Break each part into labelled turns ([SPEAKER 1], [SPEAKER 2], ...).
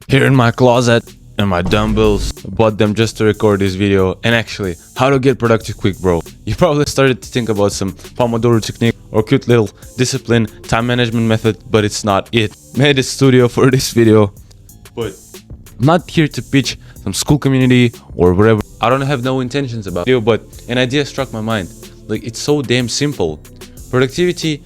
[SPEAKER 1] Here in my closet and my dumbbells, bought them just to record this video. And actually, how to get productive quick, bro. You probably started to think about some Pomodoro technique or cute little discipline time management method, but it's not it. Made a studio for this video, but I'm not here to pitch some school community or whatever. I don't have no intentions about it, but an idea struck my mind. Like, it's so damn simple. Productivity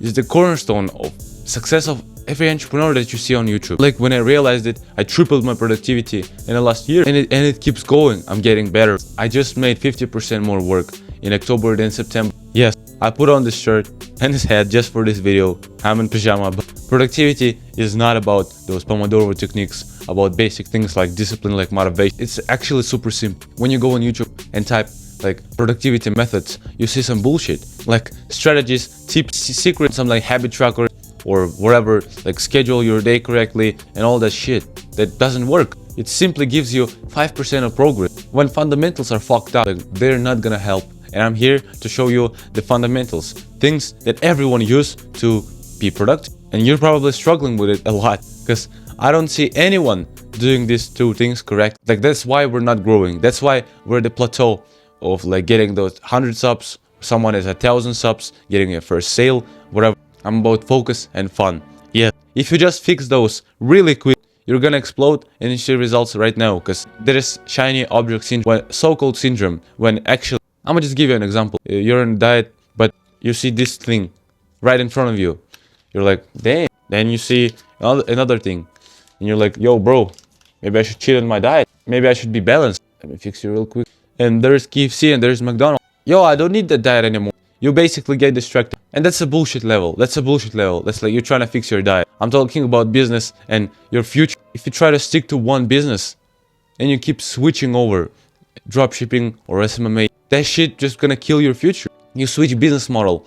[SPEAKER 1] is the cornerstone of success of every entrepreneur that you see on YouTube. Like, when I realized it, I tripled my productivity in the last year, and it keeps going. I'm getting better. I just made 50% more work in October than September. Yes, I put on this shirt and this hat just for this video. I'm in pajama, but productivity is not about those Pomodoro techniques, about basic things like discipline, like motivation. It's actually super simple. When you go on YouTube and type like productivity methods, you see some bullshit like strategies, tips, secrets, some like habit tracker or whatever, like schedule your day correctly and all that shit that doesn't work. It simply gives you 5% of progress. When fundamentals are fucked up, like, they're not gonna help. And I'm here to show you the fundamentals, things that everyone use to be productive. And you're probably struggling with it a lot, because I don't see anyone doing these two things correct. Like, that's why we're not growing. That's why we're at the plateau of like getting those 100 subs. Someone is 1,000 subs, getting a first sale, whatever. I'm about focus and fun. Yeah, if you just fix those really quick, you're gonna explode and you see results right now, because there is shiny object syndrome, so-called syndrome, when actually, I'm gonna just give you an example. You're on a diet, but you see this thing right in front of you. You're like, damn. Then you see another thing, and you're like, yo, bro, maybe I should cheat on my diet. Maybe I should be balanced. Let me fix you real quick. And there's KFC and there's McDonald's. Yo, I don't need that diet anymore. You basically get distracted. And that's a bullshit level. That's a bullshit level. That's like you're trying to fix your diet. I'm talking about business and your future. If you try to stick to one business and you keep switching over, dropshipping or SMMA, that shit just gonna kill your future. You switch business model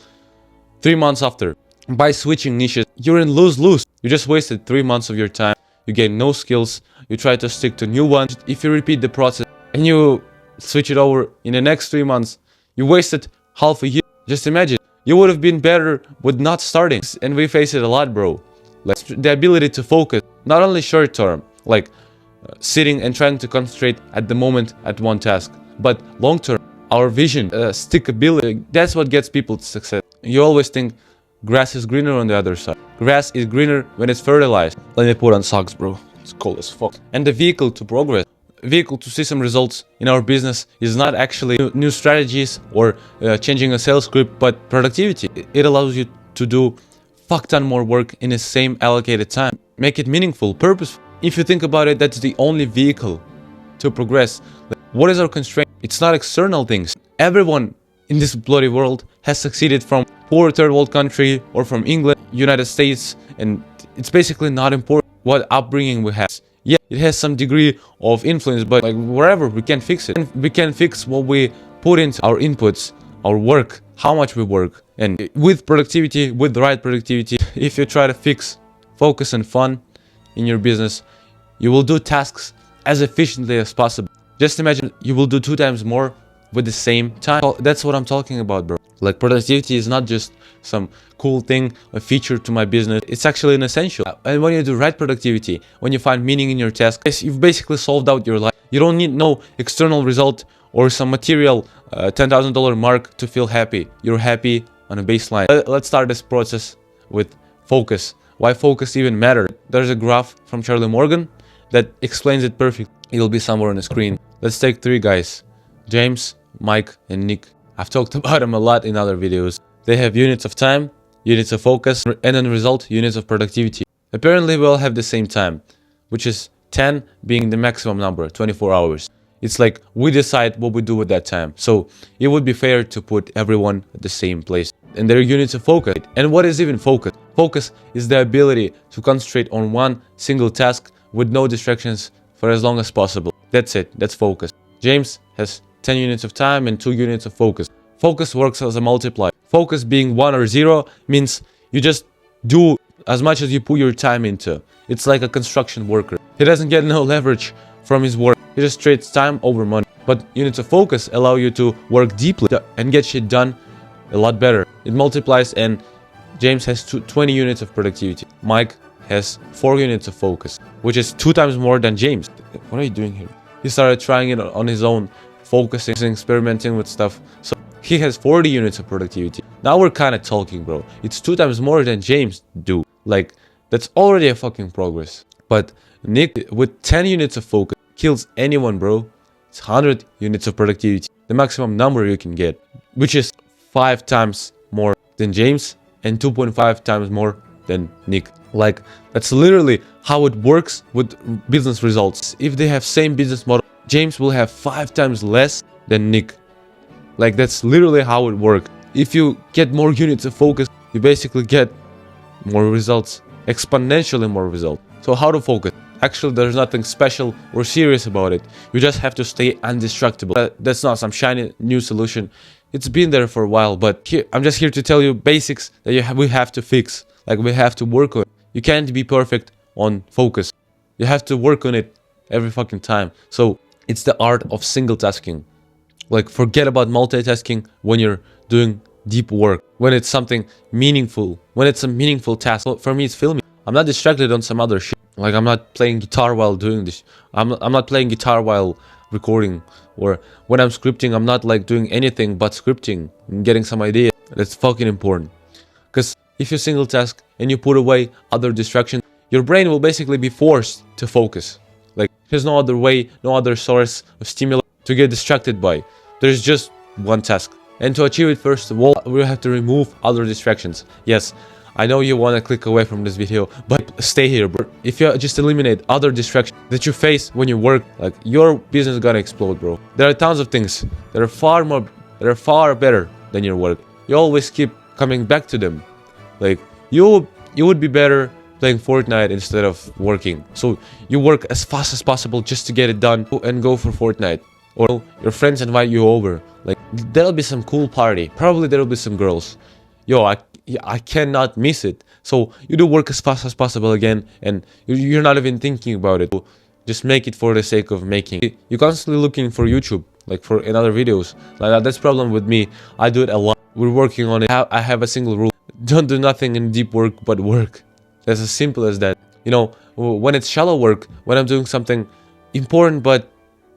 [SPEAKER 1] 3 months after. By switching niches, you're in lose-lose. You just wasted 3 months of your time. You gain no skills. You try to stick to new ones. If you repeat the process and you switch it over in the next 3 months, you wasted half a year. Just imagine, you would have been better with not starting. And we face it a lot, bro. Like, the ability to focus, not only short term, like sitting and trying to concentrate at the moment at one task, but long term, our vision, stickability, that's what gets people to success. You always think grass is greener on the other side. Grass is greener when it's fertilized. Let me put on socks, bro. It's cold as fuck. And the vehicle to progress, vehicle to see some results in our business is not actually new strategies or changing a sales script, but productivity. It allows you to do fuck ton more work in the same allocated time. Make it meaningful, purposeful. If you think about it, that's the only vehicle to progress. What is our constraint? It's not external things. Everyone in this bloody world has succeeded from poor third world country or from England, United States, and it's basically not important what upbringing we have. Yeah, it has some degree of influence, but like wherever, we can fix it. We can fix what we put into our inputs, our work, how much we work. And with productivity, with the right productivity, if you try to fix focus and fun in your business, you will do tasks as efficiently as possible. Just imagine you will do 2 times more with the same time. That's what I'm talking about, bro. Like, productivity is not just some cool thing, a feature to my business. It's actually an essential. And when you do right productivity, when you find meaning in your task, you've basically solved out your life. You don't need no external result or some material $10,000 mark to feel happy. You're happy on a baseline. Let's start this process with focus. Why focus even matters. There's a graph from Charlie Morgan that explains it perfectly. It'll be somewhere on the screen. Let's take 3 guys, James, Mike, and Nick. I've talked about them a lot in other videos. They have units of time, units of focus, and in result, units of productivity. Apparently, we all have the same time, which is 10 being the maximum number, 24 hours. It's like we decide what we do with that time. So it would be fair to put everyone at the same place. And their units of focus. And what is even focus? Focus is the ability to concentrate on one single task with no distractions for as long as possible. That's it. That's focus. James has 10 units of time and 2 units of focus. Focus works as a multiplier. Focus being 1 or 0 means you just do as much as you put your time into. It's like a construction worker. He doesn't get no leverage from his work. He just trades time over money. But units of focus allow you to work deeply and get shit done a lot better. It multiplies, and James has 20 units of productivity. Mike has 4 units of focus, which is 2 times more than James. What are you doing here? He started trying it on his own, focusing, experimenting with stuff. So he has 40 units of productivity. Now we're kind of talking, bro. It's 2 times more than James do. Like, that's already a fucking progress. But Nick, with 10 units of focus, kills anyone, bro. It's 100 units of productivity, the maximum number you can get, which is 5 times more than James and 2.5 times more than Nick. Like, that's literally how it works with business results. If they have same business model, James will have 5 times less than Nick. Like, that's literally how it works. If you get more units of focus, you basically get more results, exponentially more results. So how to focus? Actually, there's nothing special or serious about it. You just have to stay indestructible. That's not some shiny new solution. It's been there for a while, but here, I'm just here to tell you basics that we have to fix. Like, we have to work on it. You can't be perfect on focus. You have to work on it every fucking time. So it's the art of single tasking. Like, forget about multitasking when you're doing deep work. When it's something meaningful. When it's a meaningful task. Well, for me, it's filming. I'm not distracted on some other shit. Like, I'm not playing guitar while doing this. I'm not playing guitar while recording. Or when I'm scripting, I'm not like doing anything but scripting and getting some idea. That's fucking important. Because if you single task and you put away other distractions, your brain will basically be forced to focus. Like, there's no other way, no other source of stimulus to get distracted by. There's just one task. And to achieve it, first of all, we have to remove other distractions. Yes, I know you want to click away from this video, but stay here, bro. If you just eliminate other distractions that you face when you work, like, your business is gonna explode, bro. There are tons of things that are far better than your work. You always keep coming back to them. Like, you would be better playing Fortnite instead of working. So you work as fast as possible just to get it done and go for Fortnite. Or your friends invite you over. Like, there'll be some cool party. Probably there'll be some girls. Yo, I cannot miss it. So you do work as fast as possible again, and you're not even thinking about it. Just make it for the sake of making. You're constantly looking for YouTube, like for another videos. Like, that's problem with me. I do it a lot. We're working on it. I have a single rule: don't do nothing in deep work but work. That's as simple as that. You know, when it's shallow work, when I'm doing something important but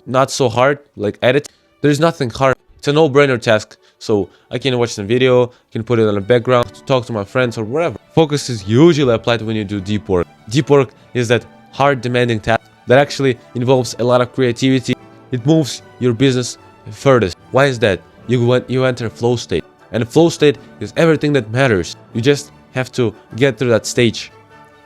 [SPEAKER 1] not so hard, like edit, there's nothing hard. It's a no-brainer task. So I can watch some video, can put it on the background, talk to my friends or whatever. Focus is usually applied when you do deep work. Deep work is that hard, demanding task that actually involves a lot of creativity. It moves your business furthest. Why is that? You enter flow state, and flow state is everything that matters. You just have to get through that stage.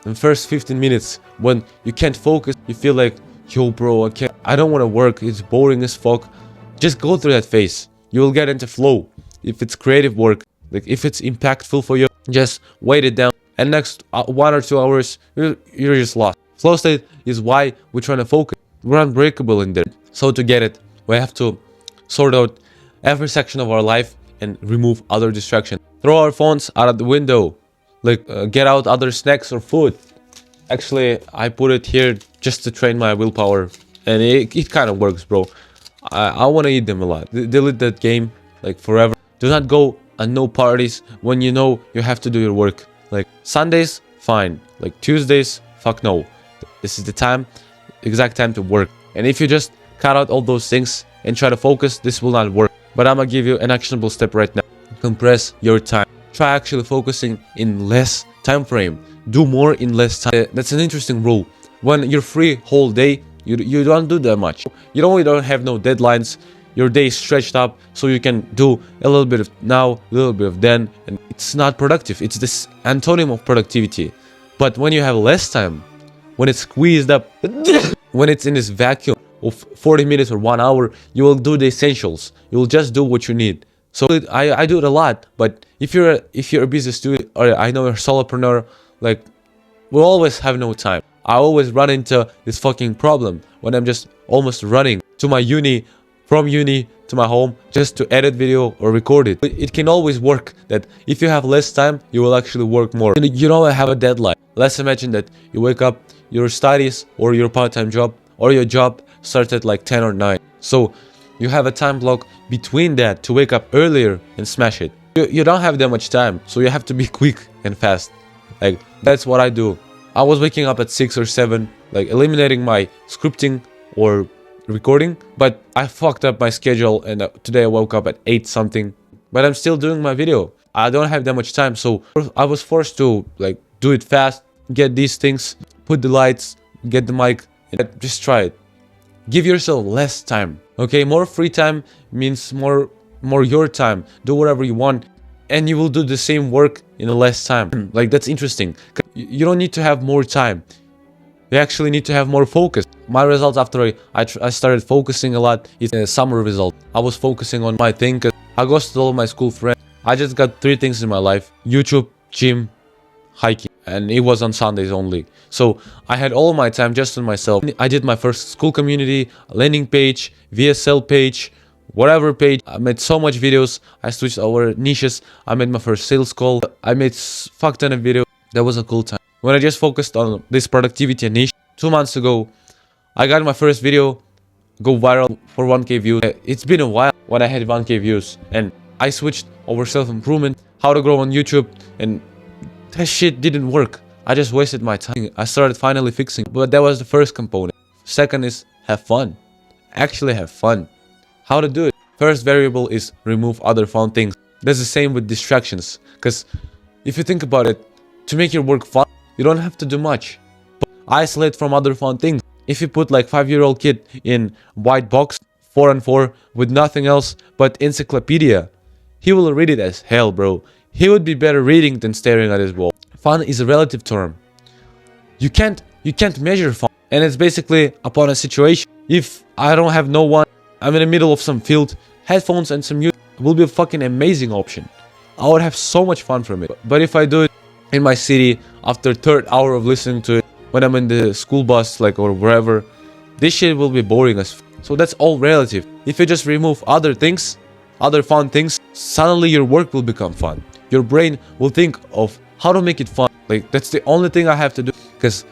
[SPEAKER 1] In the first 15 minutes, when you can't focus, you feel like, yo, bro, I don't want to work. It's boring as fuck. Just go through that phase. You will get into flow. If it's creative work, like if it's impactful for you, just wait it down. And next 1 or 2 hours, you're just lost. Flow state is why we're trying to focus. We're unbreakable in there. So to get it, we have to sort out every section of our life and remove other distractions. Throw our phones out of the window. Like, get out other snacks or food. Actually, I put it here just to train my willpower. And it kind of works, bro. I want to eat them a lot. Delete that game, like, forever. Do not go and no parties when you know you have to do your work. Like, Sundays, fine. Like, Tuesdays, fuck no. This is the time, exact time to work. And if you just cut out all those things and try to focus, this will not work. But I'm gonna give you an actionable step right now. Compress your time. Try actually focusing in less time frame. Do more in less time. That's an interesting rule. When you're free whole day, you don't do that much. You don't have no deadlines. Your day is stretched up, so you can do a little bit of now, a little bit of then, and it's not productive. It's this antonym of productivity. But when you have less time, when it's squeezed up, when it's in this vacuum of 40 minutes or 1 hour, you will do the essentials. You will just do what you need. So I do it a lot. But if you're a business student, or I know you're a solopreneur, like, we'll always have no time. I always run into this fucking problem when I'm just almost running to my uni, from uni to my home, just to edit video or record it. It can always work that if you have less time, you will actually work more. You don't have a deadline. Let's imagine that you wake up, your studies or your part-time job or your job starts at like 10 or 9. So you have a time block between that to wake up earlier and smash it. You don't have that much time, so you have to be quick and fast. Like, that's what I do. I was waking up at 6 or 7, like eliminating my scripting or recording, but I fucked up my schedule and today I woke up at 8 something, but I'm still doing my video. I don't have that much time, so I was forced to like do it fast, get these things, put the lights, get the mic, and just try it. Give yourself less time, okay? More free time means more your time. Do whatever you want, and you will do the same work in a less time. Like, that's interesting. You don't need to have more time. You actually need to have more focus. My results after I started focusing a lot is a summer result. I was focusing on my thing. I ghosted all my school friends. I just got 3 things in my life: YouTube, gym, hiking, and it was on Sundays only. So I had all my time just on myself. I did my first school community, landing page, VSL page, whatever page. I made so much videos. I switched over niches. I made my first sales call. I made fuck ton of videos. That was a cool time. When I just focused on this productivity niche, 2 months ago, I got my first video go viral for 1K views. It's been a while when I had 1K views, and I switched over self-improvement, how to grow on YouTube, and that shit didn't work. I just wasted my time. I started finally fixing, but that was the first component. Second is have fun. Actually have fun. How to do it? First variable is remove other fun things. That's the same with distractions, because if you think about it, to make your work fun, you don't have to do much. But isolate from other fun things. If you put like 5-year-old kid in white box 4-on-4 with nothing else but encyclopedia, he will read it as hell, bro. He would be better reading than staring at his wall. Fun is a relative term. You can't measure fun, and it's basically upon a situation. If I don't have no one, I'm in the middle of some field, headphones and some music will be a fucking amazing option. I would have so much fun from it. But if I do it in my city after 3rd hour of listening to it, when I'm in the school bus, like, or wherever, this shit will be boring as so that's all relative. If you just remove other things, other fun things, suddenly your work will become fun. Your brain will think of how to make it fun. Like, that's the only thing I have to do, because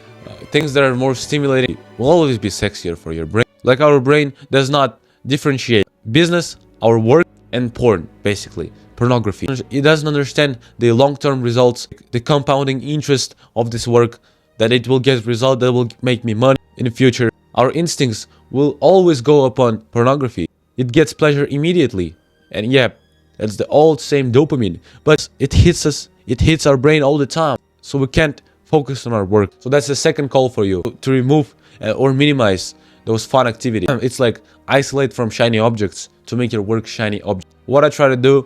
[SPEAKER 1] things that are more stimulating will always be sexier for your brain. Like, our brain does not differentiate business, our work, and porn, basically pornography. It doesn't understand the long-term results, the compounding interest of this work, that it will get result that will make me money in the future. Our instincts will always go upon pornography. It gets pleasure immediately, and yeah, it's the old same dopamine, but it hits us, it hits our brain all the time, so we can't focus on our work. So that's the second call for you, to remove or minimize those fun activities. It's like isolate from shiny objects to make your work shiny objects. What I try to do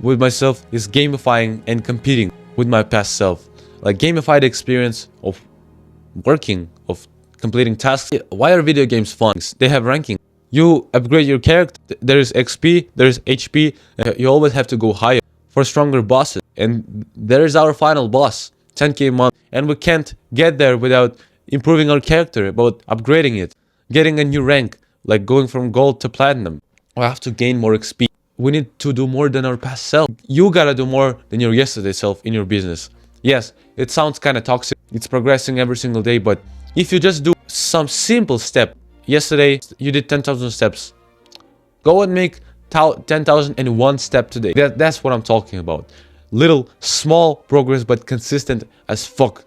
[SPEAKER 1] with myself is gamifying and competing with my past self. Like, gamify the experience of working, of completing tasks. Why are video games fun? They have ranking. You upgrade your character, there is XP, there is HP, you always have to go higher for stronger bosses. And there is our final boss, 10K a month. And we can't get there without improving our character, about upgrading it, getting a new rank, like going from gold to platinum. We have to gain more XP. We need to do more than our past self. You gotta do more than your yesterday self in your business. Yes, it sounds kind of toxic. It's progressing every single day, but if you just do some simple step, yesterday you did 10,000 steps. Go and make 10,001 step today. That's what I'm talking about. Little, small progress, but consistent as fuck.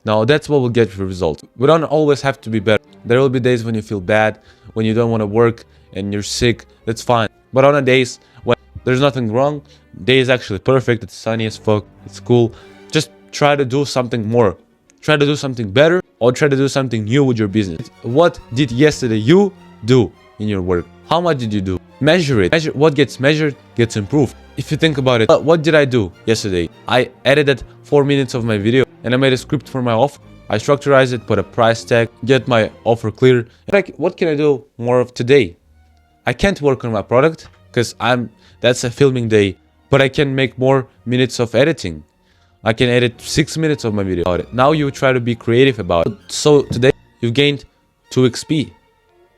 [SPEAKER 1] Now that's what will get you results. We don't always have to be better. There will be days when you feel bad, when you don't want to work and you're sick. That's fine. But on the days when there's nothing wrong, day is actually perfect, it's sunny as fuck, it's cool, just try to do something more. Try to do something better, or try to do something new with your business. What did yesterday you do in your work? How much did you do? Measure it. Measure what gets measured gets improved. If you think about it, what did I do yesterday? I edited 4 minutes of my video and I made a script for my offer. I structurized it, put a price tag, get my offer clear. Like, what can I do more of today? I can't work on my product because that's a filming day, but I can make more minutes of editing. I can edit 6 minutes of my video about it. Now you try to be creative about it. So today you gained 2 XP.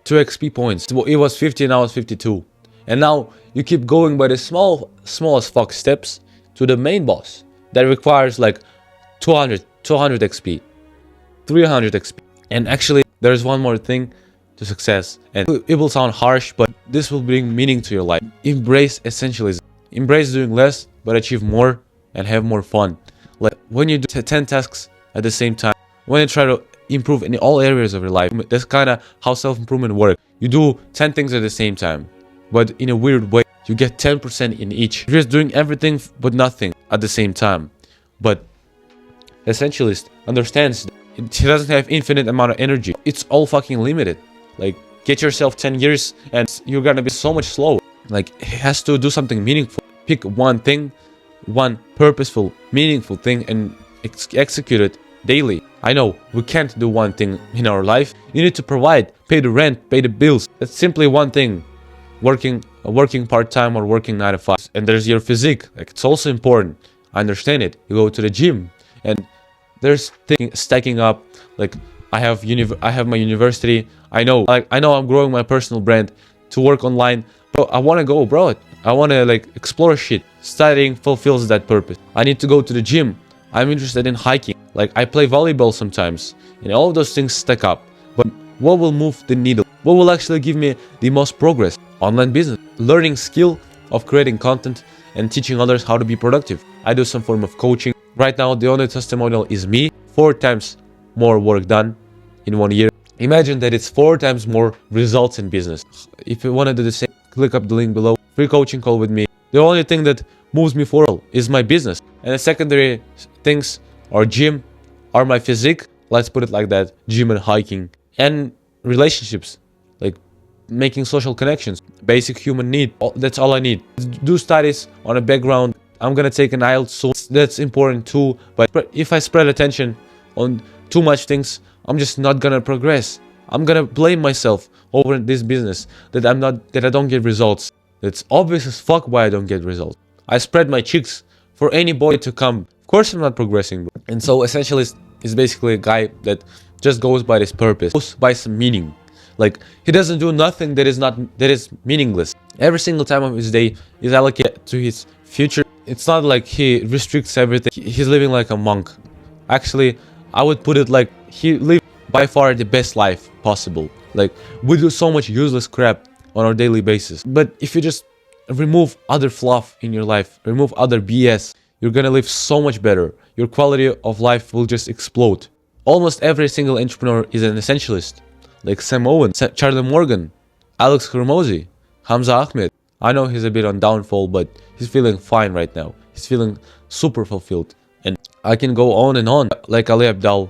[SPEAKER 1] 2 XP points. It was 50, now it's 52. And now you keep going by the small as fuck steps to the main boss that requires like 200 XP, 300 XP. And actually there's one more thing to success, and it will sound harsh, but this will bring meaning to your life. Embrace essentialism. Embrace doing less but achieve more and have more fun. Like, when you do 10 tasks at the same time. When you try to improve in all areas of your life, that's kind of how self-improvement works. You do 10 things at the same time, but in a weird way, you get 10% in each. You're just doing everything but nothing at the same time. But Essentialist understands he doesn't have infinite amount of energy. It's all fucking limited. Like, get yourself 10 years and you're gonna be so much slower. Like, he has to do something meaningful. Pick one thing, one purposeful, meaningful thing, and execute it daily. I know we can't do one thing in our life. You need to provide, pay the rent, pay the bills. That's simply one thing. Working part-time or working 9 to 5. And there's your physique. Like, it's also important. I understand it. You go to the gym and there's things stacking up. Like, I have my university. I know I'm growing my personal brand to work online. Bro, I want to go, bro. I want to like explore shit. Studying fulfills that purpose. I need to go to the gym. I'm interested in hiking. Like, I play volleyball sometimes. And all of those things stack up. But what will move the needle? What will actually give me the most progress? Online business. Learning skill of creating content and teaching others how to be productive. I do some form of coaching. Right now, the only testimonial is me. 4 times more work done in 1 year. Imagine that it's 4 times more results in business. If you want to do the same, click up the link below. Free coaching call with me. The only thing that moves me forward is my business. And the secondary things are gym, are my physique. Let's put it like that. Gym and hiking. And relationships. Like making social connections. Basic human need. That's all I need. Do studies on a background. I'm gonna take an IELTS soon. That's important too. But if I spread attention on too much things, I'm just not gonna progress. I'm gonna blame myself over this business that I don't get results. It's obvious as fuck why I don't get results. I spread my cheeks for any boy to come. Of course I'm not progressing, bro. And so Essentialist is basically a guy that just goes by this purpose, goes by some meaning. Like, he doesn't do nothing that is meaningless. Every single time of his day is allocated to his future. It's not like he restricts everything. He's living like a monk. Actually, I would put it like he lived by far the best life possible. Like, we do so much useless crap on our daily basis. But if you just remove other fluff in your life, remove other BS, you're gonna live so much better. Your quality of life will just explode. Almost every single entrepreneur is an essentialist. Like Sam Owen, Charlie Morgan, Alex Hormozi, Hamza Ahmed. I know he's a bit on downfall, but he's feeling fine right now. He's feeling super fulfilled. And I can go on and on. Like Ali Abdaal,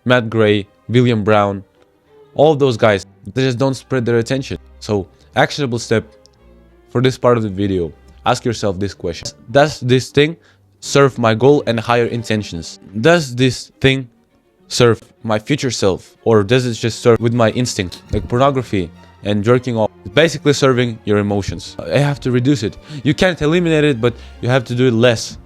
[SPEAKER 1] Matt Gray, William Brown. All of those guys, they just don't spread their attention. So, actionable step for this part of the video. Ask yourself this question. Does this thing serve my goal and higher intentions? Does this thing serve my future self? Or does it just serve with my instinct? Like pornography and jerking off. It's basically serving your emotions. I have to reduce it. You can't eliminate it, but you have to do it less.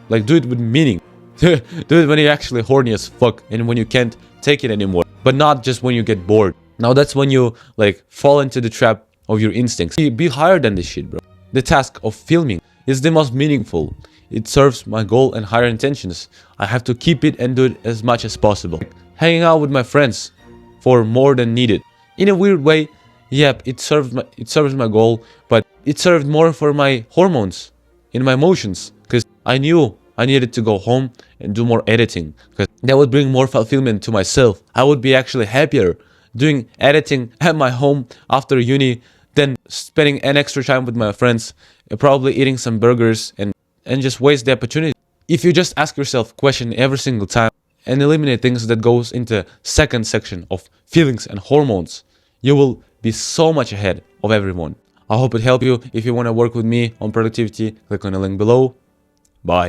[SPEAKER 1] Like, do it with meaning. Do it when you're actually horny as fuck and when you can't take it anymore. But not just when you get bored. Now that's when you like fall into the trap of your instincts. Be higher than this shit, bro. The task of filming is the most meaningful. It serves my goal and higher intentions. I have to keep it and do it as much as possible. Like, hanging out with my friends for more than needed. In a weird way, yep, it serves my goal, but it served more for my hormones, in my emotions, because I knew I needed to go home and do more editing, because that would bring more fulfillment to myself. I would be actually happier doing editing at my home after uni than spending an extra time with my friends, probably eating some burgers and just waste the opportunity. If you just ask yourself question every single time and eliminate things that goes into second section of feelings and hormones, you will be so much ahead of everyone. I hope it helped you. If you want to work with me on productivity, click on the link below. Bye.